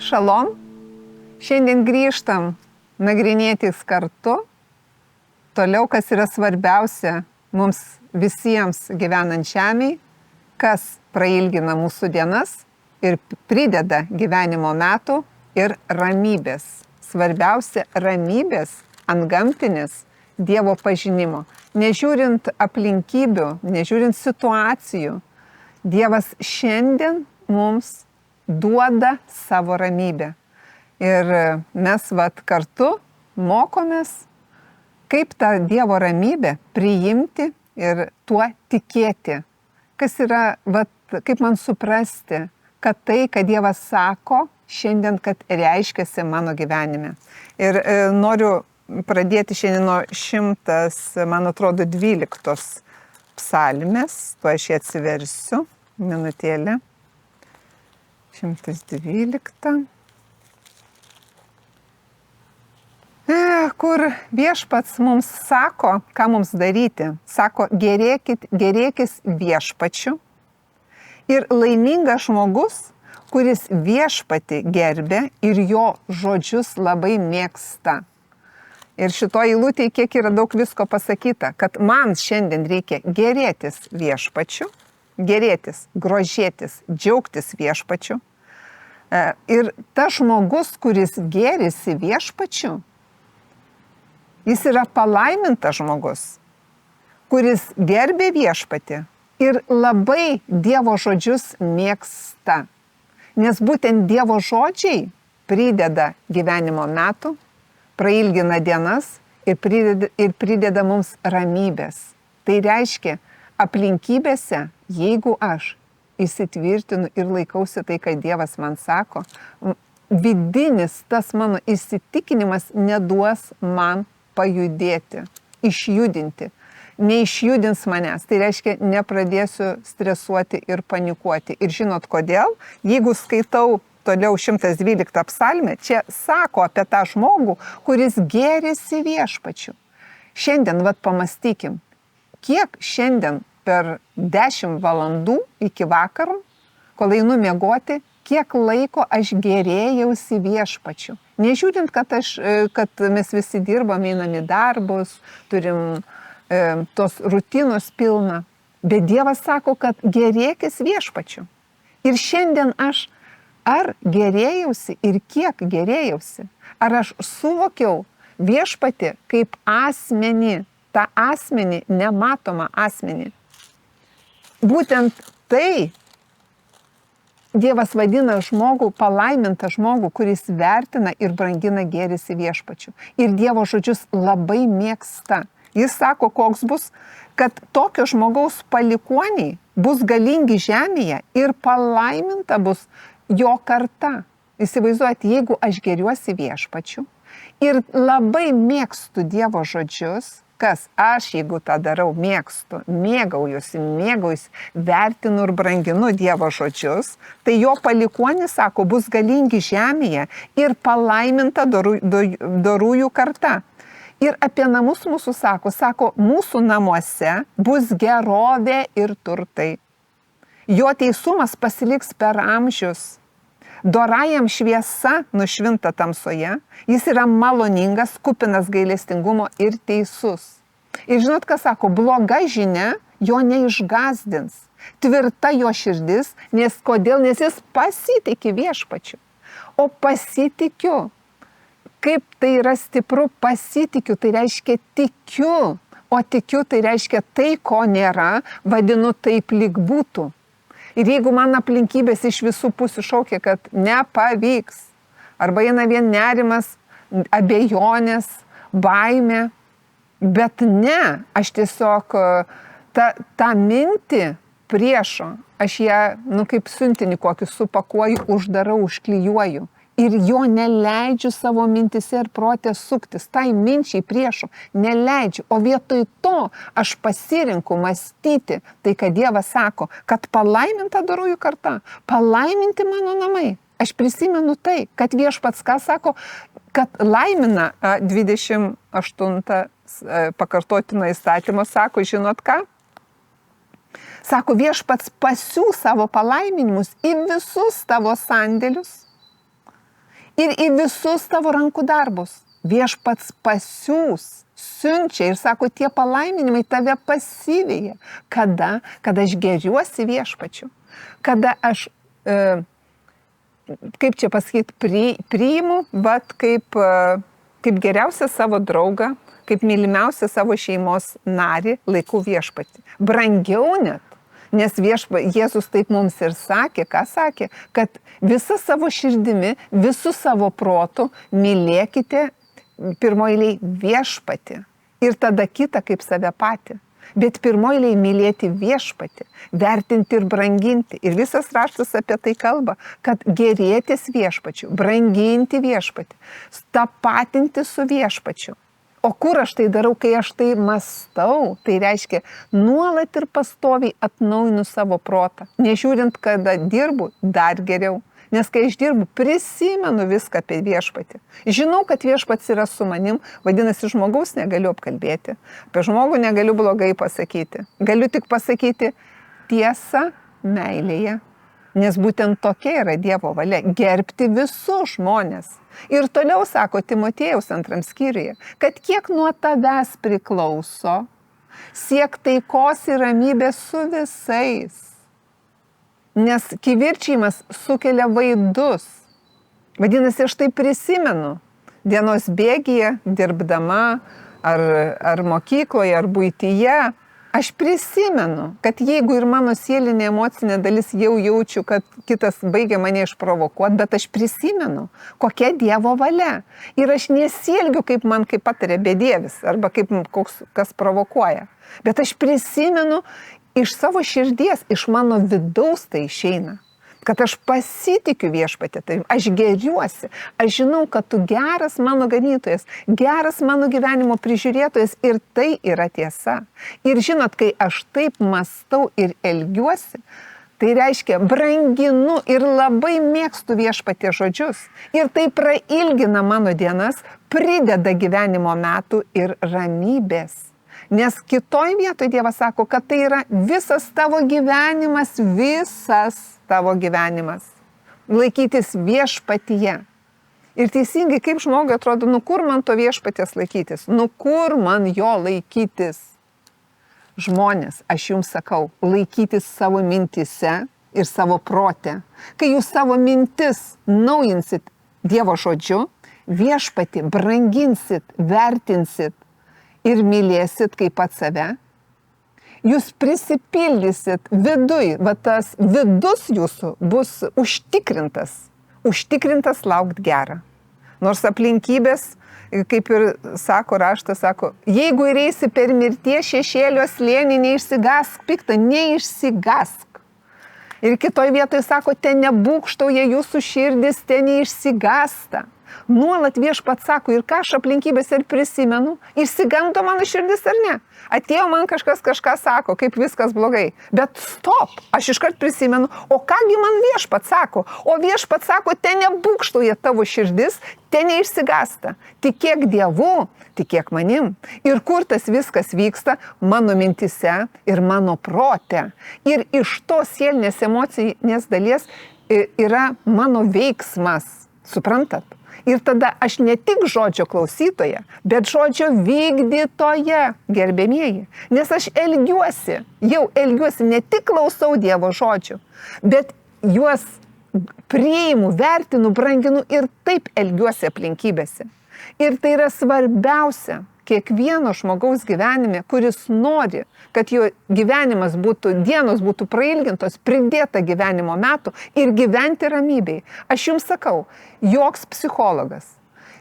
Šalom. Šiandien grįžtam nagrinėtis kartu. Toliau, kas yra svarbiausia mums visiems gyvenant žemėj, kas prailgina mūsų dienas ir prideda gyvenimo metų ir ramybės. Svarbiausia ramybės antgamtinės Dievo pažinimo. Nežiūrint aplinkybių, nežiūrint situacijų, Dievas šiandien mums duoda savo ramybę. Ir mes kartu mokomės, kaip tą Dievo ramybę priimti ir tuo tikėti. Kas yra, kaip man suprasti, kad tai, kad Dievas sako, šiandien, kad reiškiasi mano gyvenime. Ir noriu pradėti šiandien nuo 12 psalmės, tuo aš ją atsiversiu, minutėlę. 112. Kur viešpats mums sako, ką mums daryti. Sako, gerėkis viešpačiu. Ir laimingas žmogus, kuris viešpatį gerbia ir jo žodžius labai mėgsta. Ir šitoje eilutėje kiek yra daug visko pasakyta, kad man šiandien reikia gerėtis viešpačiu, gerėtis, grožėtis, džiaugtis viešpačiu. Ir tas žmogus, kuris gėrisi viešpačiu, jis yra palaimintas žmogus, kuris gerbė viešpatį ir labai Dievo žodžius mėgsta. Nes būtent Dievo žodžiai prideda gyvenimo metų, prailgina dienas ir prideda mums ramybės. Tai reiškia, aplinkybėse, jeigu aš įsitvirtinu ir laikausi tai, kad Dievas man sako, vidinis tas mano įsitikinimas neduos man pajudėti, išjudinti. Neišjudins manęs, tai reiškia, nepradėsiu stresuoti ir panikuoti. Ir žinot kodėl? Jeigu skaitau toliau 112 psalmę, čia sako apie tą žmogų, kuris gėrisi viešpačiu. Šiandien, pamastykim, kiek šiandien per 10 valandų iki vakaro, kol einu miegoti, kiek laiko aš gėrėjausi viešpačiu. Nežiūrint, kad mes visi dirbam, einam į darbus, turim tos rutinos pilna, bet Dievas sako, kad gerėkis viešpačiu. Ir šiandien aš ar gerėjausi ir kiek gerėjausi, ar aš suvokiau viešpatį kaip asmenį, tą asmenį, nematomą asmenį. Būtent tai Dievas vadina žmogų, palaimintą žmogų, kuris vertina ir brangina gėrisi viešpačiu. Ir Dievo žodžius labai mėgsta. Jis sako, koks bus, kad tokio žmogaus palikuoniai bus galingi žemėje ir palaiminta bus jo karta. Įsivaizduojat, jeigu aš gėriuosi viešpačiu ir labai mėgstu Dievo žodžius, kas aš, jeigu tą darau, mėgstu, mėgaujuosi, vertinu ir branginu Dievo žodžius, tai jo palikuonis, sako, bus galingi žemėje ir palaiminta dorųjų karta. Ir apie namus mūsų sako, mūsų namuose bus gerovė ir turtai. Jo teisumas pasiliks per amžius. Dorajam šviesa nušvinta tamsoje, jis yra maloningas, kupinas gailestingumo ir teisus. Ir žinot, ką sako, bloga žinia jo neišgazdins, tvirta jo širdis, nes kodėl, nes jis pasitiki viešpačiu. O pasitikiu, kaip tai yra stipru, pasitikiu, tai reiškia tikiu, o tikiu tai reiškia tai, ko nėra, vadinu taip lyg būtų. Ir jeigu man aplinkybės iš visų pusių šaukia, kad nepavyks, arba eina vien nerimas, abejonės, baimė, bet ne, aš tiesiog tą mintį priešo, aš ją, kaip siuntinį kokį supakuoju, uždarau, užklijuoju. Ir jo neleidžiu savo mintise ir protė suktis, tai minčiai priešo neleidžiu, o vietoj to aš pasirinku mąstyti tai, kad Dievas sako, kad palaiminta dorųjų karta, palaiminti mano namai. Aš prisimenu tai, kad viešpats ką sako, kad laimina 28 pakartotino įstatymo, sako, žinot ką? Sako, viešpats pasiūs savo palaiminimus į visus tavo sandėlius ir į visus tavo rankų darbus. Viešpats pasiūs, siunčia ir sako, tie palaiminimai tave pasiveja. Kada? Kada aš geriuosi viešpačiu. Kada aš, kaip čia pasakyti, priimu, bet kaip geriausią savo draugą, kaip mylimiausią savo šeimos narį laikau viešpatį. Brangiau net. Nes Jėzus taip mums ir sakė, ką sakė, kad visą savo širdimi, visų savo protų mylėkite pirmoji viešpatį ir tada kitą kaip save patį. Bet pirmoji mylėti viešpatį, vertinti ir branginti. Ir visas raštas apie tai kalba, kad gerėtis viešpačiu, branginti viešpatį, tapatinti su viešpačiu. O kur aš tai darau, kai aš tai mąstau? Tai reiškia, nuolat ir pastoviai atnaujinu savo protą. Nežiūrint, kada dirbu, dar geriau. Nes kai aš dirbu, prisimenu viską apie viešpatį. Žinau, kad viešpats yra su manim, vadinasi, žmogaus negaliu apkalbėti. Apie žmogų negaliu blogai pasakyti. Galiu tik pasakyti tiesą meilėje. Nes būtent tokia yra Dievo valia – gerbti visus žmonės. Ir toliau sako Timotiejaus 2 skyriuje, kad kiek nuo tavęs priklauso, siek taikos ir ramybės su visais. Nes kivirčiavimas sukelia vaidus. Vadinasi, aš tai prisimenu dienos bėgyje, dirbdama, ar mokykloje, ar buityje. Aš prisimenu, kad jeigu ir mano sielinė emocinė dalis jau jaučiu, kad kitas baigia mane išprovokuoti, bet aš prisimenu, kokia Dievo valia. Ir aš nesielgiu, kaip man kaip patarė bedievis, arba kaip kas provokuoja. Bet aš prisimenu iš savo širdies, iš mano vidaus tai išeina. Kad aš pasitikiu viešpatį tavim, aš geriuosi, aš žinau, kad tu geras mano ganytojas, geras mano gyvenimo prižiūrėtojas ir tai yra tiesa. Ir žinot, kai aš taip mąstau ir elgiuosi, tai reiškia branginu ir labai mėgstu viešpatie žodžius. Ir tai prailgina mano dienas, prideda gyvenimo metų ir ramybės. Nes kitoj vietoje Dievas sako, kad tai yra visas tavo gyvenimas, laikytis viešpatyje. Ir teisingai, kaip žmogui atrodo, kur man to viešpaties laikytis, kur man jo laikytis. Žmonės, aš jums sakau, laikytis savo mintise ir savo prote. Kai jūs savo mintis naujinsit Dievo žodžiu, viešpatį branginsit, vertinsit ir mylėsit kaip pat save, jūs prisipildysit viduj, va tas vidus jūsų bus užtikrintas laukt gerą. Nors aplinkybės, kaip ir sako raštas, sako, jeigu ir eisi per mirties šešėlio slėnį, neišsigask piktą, neišsigask. Ir kitoj vietoje sako, ten nebūkštauja jūsų širdis, ten neišsigasta. Nuolat viešpats sako, ir ką aš aplinkybės ir prisimenu, išsigando mano širdis ar ne. Atėjo man kažką sako, kaip viskas blogai. Bet stop, aš iškart prisimenu, o kągi man viešpats sako? O viešpats sako, ten nebūkštauja tavo širdis, ten neišsigasta. Tikėk Dievu, tikėk manim. Ir kur tas viskas vyksta? Mano mintise ir mano prote. Ir iš to sielinės emocinės dalies yra mano veiksmas. Suprantat? Ir tada aš ne tik žodžio klausytoja, bet žodžio vykdytoja, gerbėmieji. Nes aš elgiuosi, ne tik klausau Dievo žodžių, bet juos priimu, vertinu, branginu ir taip elgiuosi aplinkybėse. Ir tai yra svarbiausia kiekvieno žmogaus gyvenime, kuris nori, kad jo gyvenimas dienos būtų prailgintos, pridėta gyvenimo metų ir gyventi ramybėj. Aš jums sakau, joks psichologas,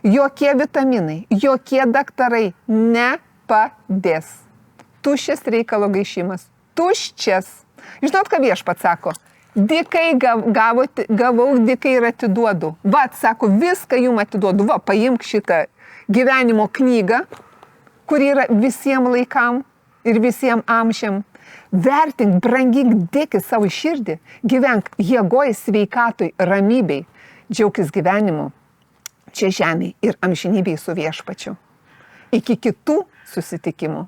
jokie vitaminai, jokie daktarai nepadės. Tuščias reikalo gaišimas. Tuščias. Žinot, ką viešpats sako? Dikai gavau, dikai ir atiduodu. Vat, sako, viską jums atiduodu. Va, paimk šitą gyvenimo knygą, kuri yra visiems laikam ir visiems amžiam. Vertink, brangink, dėkis savo širdį, gyvenk jėgoj, sveikatoj, ramybėj, džiaukis gyvenimu čia žemėj ir amžinybėj su viešpačiu. Iki kitų susitikimų.